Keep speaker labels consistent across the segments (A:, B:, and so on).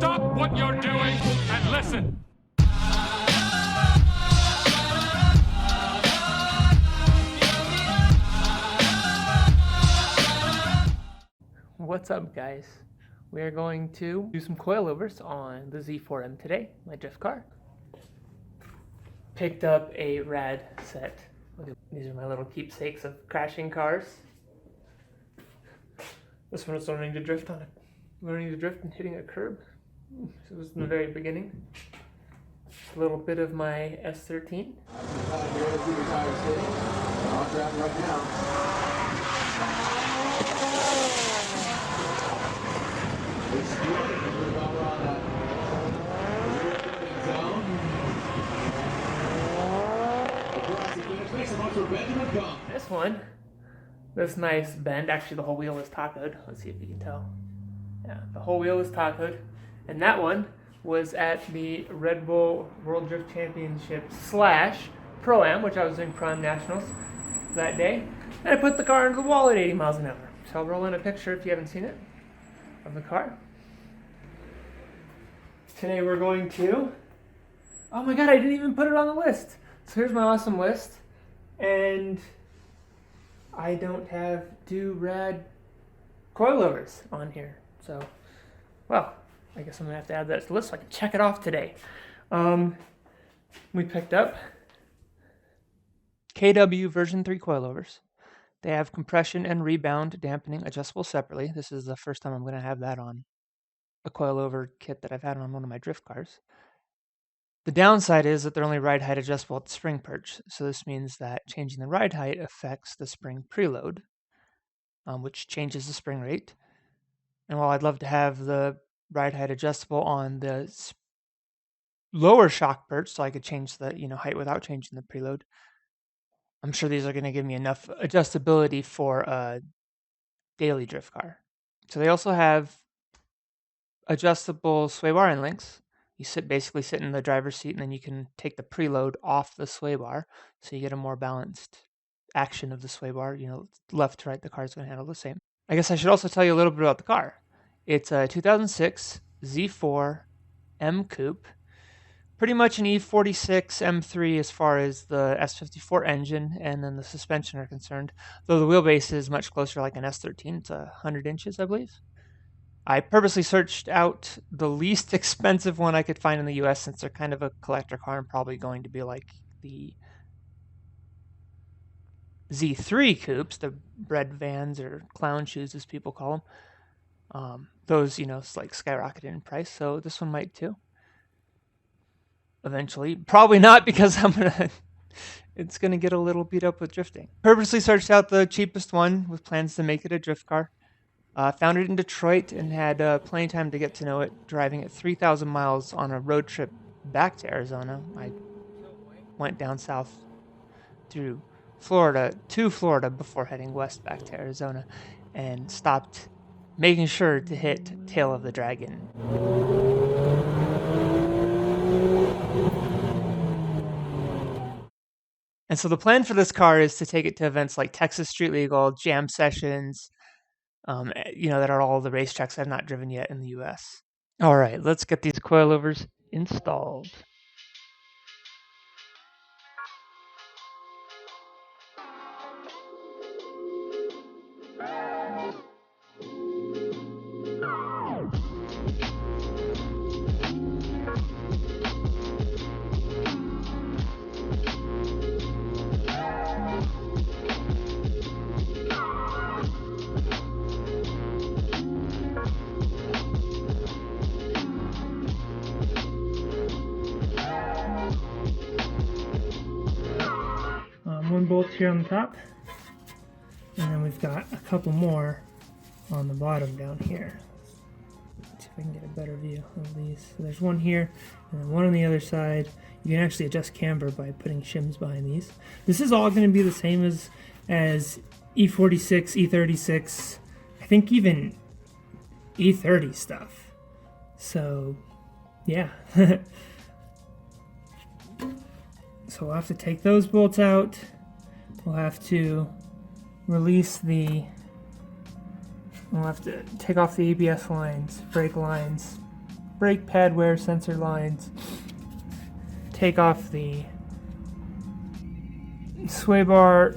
A: stop what you're doing and listen.
B: What's up, guys? We are going to do some coilovers on the Z4M today, my drift car. Picked up a rad set. These are my little keepsakes of crashing cars. This one was learning to drift and hitting a curb. It was in the very beginning. A little bit of my S13. This one, this nice bend, actually the whole wheel is tacoed. Let's see if you can tell. Yeah, the whole wheel is tacoed. And that one was at the Red Bull World Drift Championship / Pro-Am, which I was doing Pro-Am Nationals that day. And I put the car into the wall at 80 miles an hour. So I'll roll in a picture if you haven't seen it of the car. Today we're going to, oh my god, I didn't even put it on the list. So here's my awesome list. And I don't have rad coilovers on here. So, well, I guess I'm gonna have to add that to the list so I can check it off today. We picked up KW version 3 coilovers. They have compression and rebound dampening adjustable separately. This is the first time I'm gonna have that on a coilover kit that I've had on one of my drift cars. The downside is that they're only ride height adjustable at the spring perch. So this means that changing the ride height affects the spring preload, which changes the spring rate. And while I'd love to have the ride height adjustable on the lower shock perch so I could change the height without changing the preload, I'm sure these are going to give me enough adjustability for a daily drift car. So they also have adjustable sway bar end links. You basically sit in the driver's seat, and then you can take the preload off the sway bar, so you get a more balanced action of the sway bar. Left to right, the car's going to handle the same. I guess I should also tell you a little bit about the car. It's a 2006 Z4M Coupe. Pretty much an E46 M3 as far as the S54 engine and then the suspension are concerned, though the wheelbase is much closer like an S13. It's 100 inches, I believe. I purposely searched out the least expensive one I could find in the US since they're kind of a collector car and probably going to be like the Z3 coupes, the bread vans or clown shoes as people call them. Those, it's like skyrocketed in price, so this one might too. Eventually. Probably not because it's gonna get a little beat up with drifting. Purposely searched out the cheapest one with plans to make it a drift car. Found it in Detroit and had plenty of time to get to know it, driving at 3,000 miles on a road trip back to Arizona. I went down south through Florida to Florida before heading west back to Arizona and stopped making sure to hit Tail of the Dragon. And so the plan for this car is to take it to events like Texas Street Legal, jam sessions, that are all the racetracks I've not driven yet in the US. All right, let's get these coilovers installed. One bolt here on the top, and then we've got a couple more on the bottom down here. Let's see if I can get a better view of these. So there's one here, and then one on the other side. You can actually adjust camber by putting shims behind these. This is all going to be the same as E46, E36, I think even E30 stuff. So, yeah. So we'll have to take those bolts out. We'll have to release we'll have to take off the ABS lines, brake brake pad wear sensor lines, take off the sway bar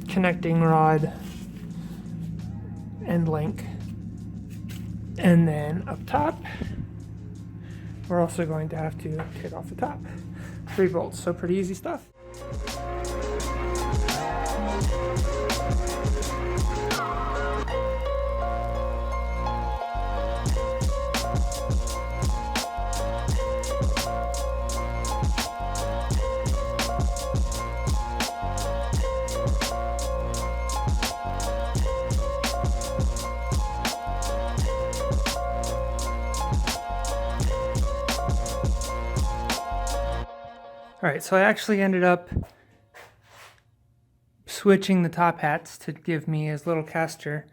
B: connecting rod and link, and then up top we're also going to have to take off the top 3 bolts. So pretty easy stuff. Alright, so I actually ended up switching the top hats to give me as little caster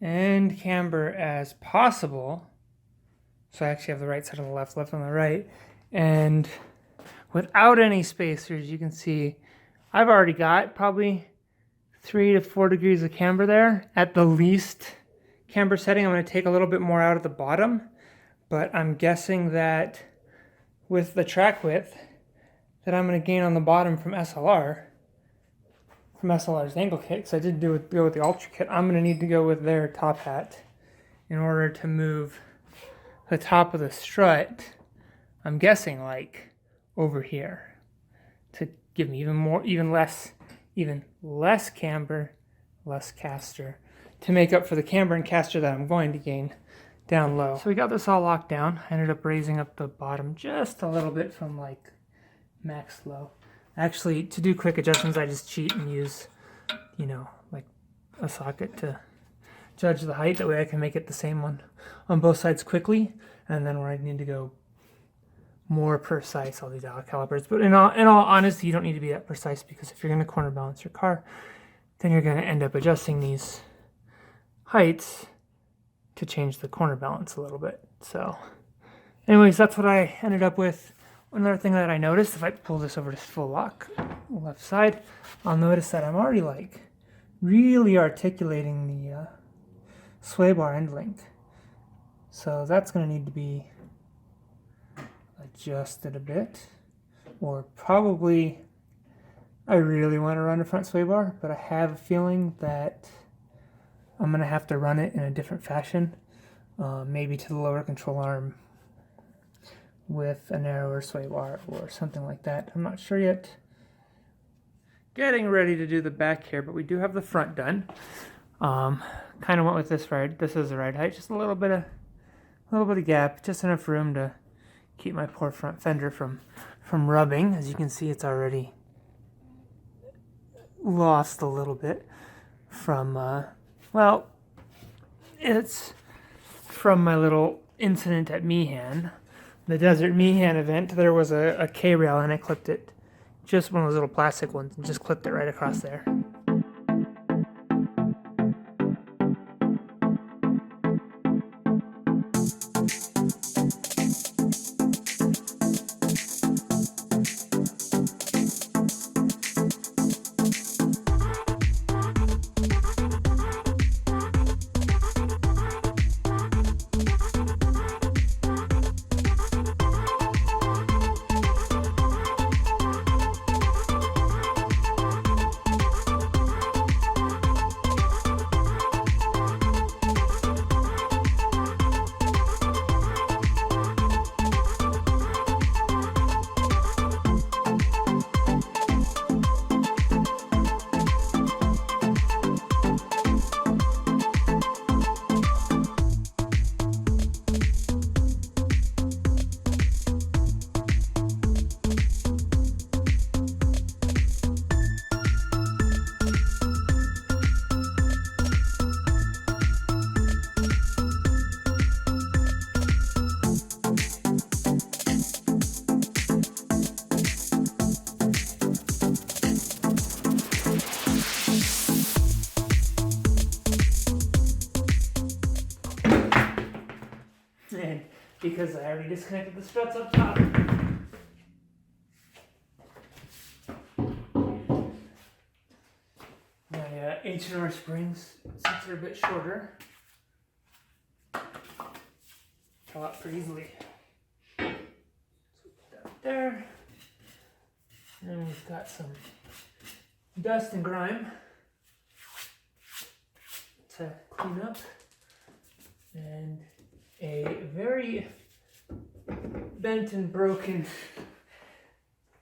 B: and camber as possible. So I actually have the right side on the left, left on the right. And without any spacers, you can see I've already got probably 3 to 4 degrees of camber there. At the least camber setting, I'm going to take a little bit more out of the bottom. But I'm guessing that with the track width, that I'm going to gain on the bottom from SLR's angle kit, because I did go with the Ultra kit. I'm going to need to go with their top hat in order to move the top of the strut, I'm guessing like over here, to give me even less camber, less caster, to make up for the camber and caster that I'm going to gain down low. So we got this all locked down. I ended up raising up the bottom just a little bit from like max low. Actually, to do quick adjustments, I just cheat and use, like a socket to judge the height. That way I can make it the same one on both sides quickly. And then where I need to go more precise, I'll do dial calipers. But in all honesty, you don't need to be that precise, because if you're going to corner balance your car, then you're going to end up adjusting these heights to change the corner balance a little bit. So anyways, that's what I ended up with. Another thing that I noticed, if I pull this over to full lock, left side, I'll notice that I'm already like really articulating the sway bar end link. So that's going to need to be adjusted a bit, or probably I really want to run a front sway bar, but I have a feeling that I'm going to have to run it in a different fashion, maybe to the lower control arm with a narrower sway bar or something like that. I'm not sure yet. Getting ready to do the back here, but we do have the front done. Kind of went with this ride. This is the ride height, just a little bit of gap, just enough room to keep my poor front fender from rubbing. As you can see, it's already lost a little bit from it's from my little incident at Meehan. The Desert Meehan event, there was a K-rail, and I clipped it, just one of those little plastic ones, and just clipped it right across there. And because I already disconnected the struts up top, my H&R springs, since they're a bit shorter, fell out pretty easily. So put that there. And then we've got some dust and grime to clean up. And a very bent and broken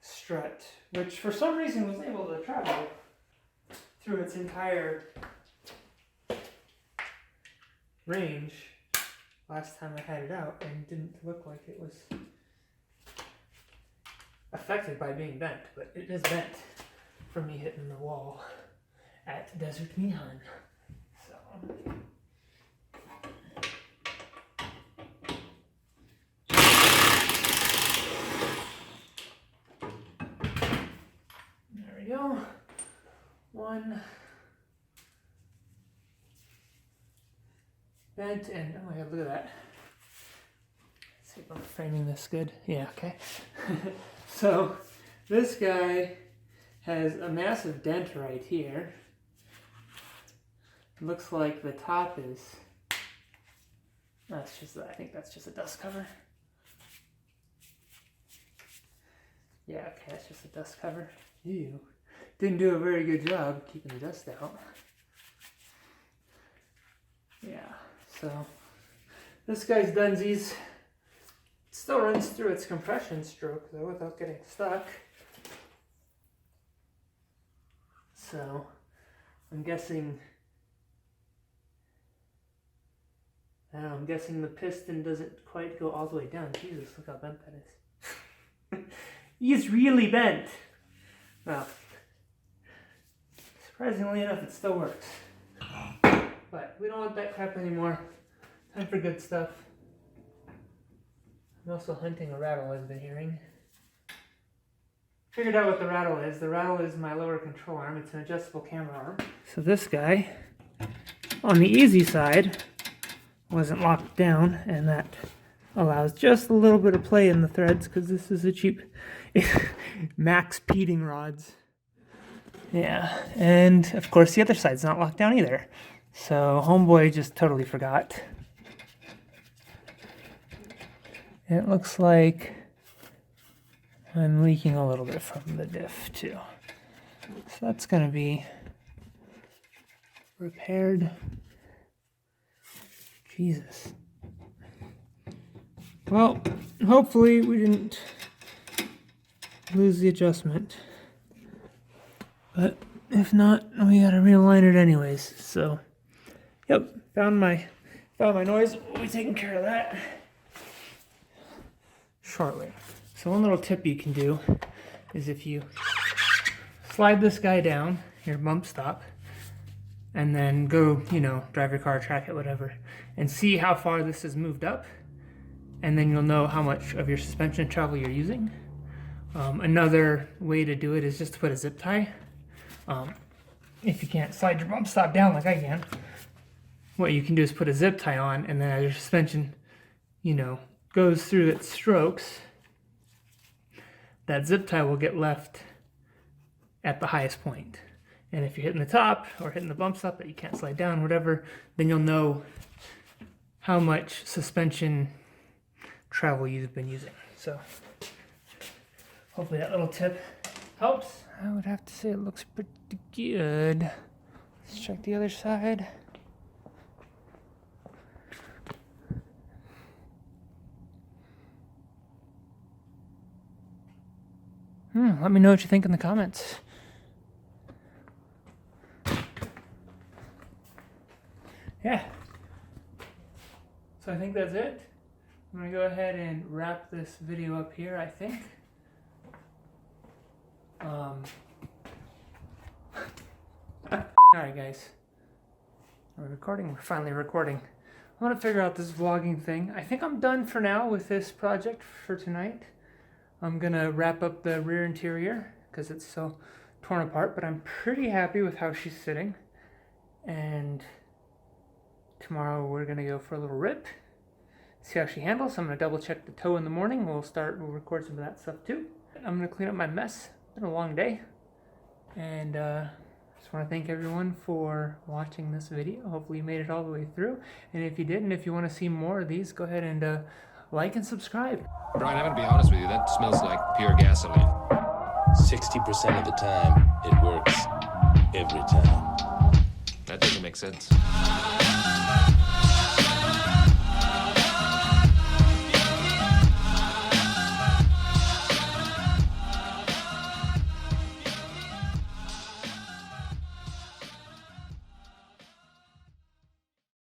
B: strut, which for some reason was able to travel through its entire range last time I had it out and didn't look like it was affected by being bent, but it is bent from me hitting the wall at Desert Johan. So there we go. One bent, and oh my god, look at that. Let's see if I'm framing this good. Yeah, okay. So this guy has a massive dent right here. It looks like the top is, that's just, I think that's just a dust cover. Yeah, okay, that's just a dust cover. Ew. Didn't do a very good job keeping the dust out. Yeah, so this guy's dunsies. It still runs through its compression stroke though without getting stuck. So I'm guessing, I'm guessing the piston doesn't quite go all the way down. Jesus, look how bent that is. He's really bent. Well, surprisingly enough, it still works. But we don't want that crap anymore. Time for good stuff. I'm also hunting a rattle, I've been hearing. Figured out what the rattle is. The rattle is my lower control arm. It's an adjustable camera arm. So this guy, on the easy side, wasn't locked down, and that allows just a little bit of play in the threads because this is a cheap Max Peating rods. Yeah, and of course the other side's not locked down either. So homeboy just totally forgot. It looks like I'm leaking a little bit from the diff too. So that's going to be repaired. Jesus. Well, hopefully we didn't lose the adjustment. But if not, we gotta realign it anyways. So, yep, found my noise. We'll be taking care of that shortly. So one little tip you can do is if you slide this guy down, your bump stop, and then go, drive your car, track it, whatever, and see how far this has moved up, and then you'll know how much of your suspension travel you're using. Another way to do it is just to put a zip tie. If you can't slide your bump stop down like I can, what you can do is put a zip tie on, and then as your suspension, goes through its strokes, that zip tie will get left at the highest point. And if you're hitting the top or hitting the bump stop that you can't slide down, whatever, then you'll know how much suspension travel you've been using. So hopefully that little tip helps. I would have to say it looks pretty good. Let's check the other side. Let me know what you think in the comments. Yeah. So I think that's it. I'm going to go ahead and wrap this video up here, I think. Alright guys. We're recording. We're finally recording. I'm going to figure out this vlogging thing. I think I'm done for now with this project for tonight. I'm going to wrap up the rear interior because it's so torn apart, but I'm pretty happy with how she's sitting. And tomorrow we're going to go for a little rip, see how she handles. I'm going to double check the toe in the morning. We'll record some of that stuff too. I'm going to clean up my mess. It's been a long day. And Just want to thank everyone for watching this video. Hopefully you made it all the way through. And if you didn't, if you want to see more of these, go ahead and like and subscribe.
C: Brian, I'm gonna be honest with you, that smells like pure gasoline.
D: 60% of the time, it works. Every time.
C: That doesn't make sense.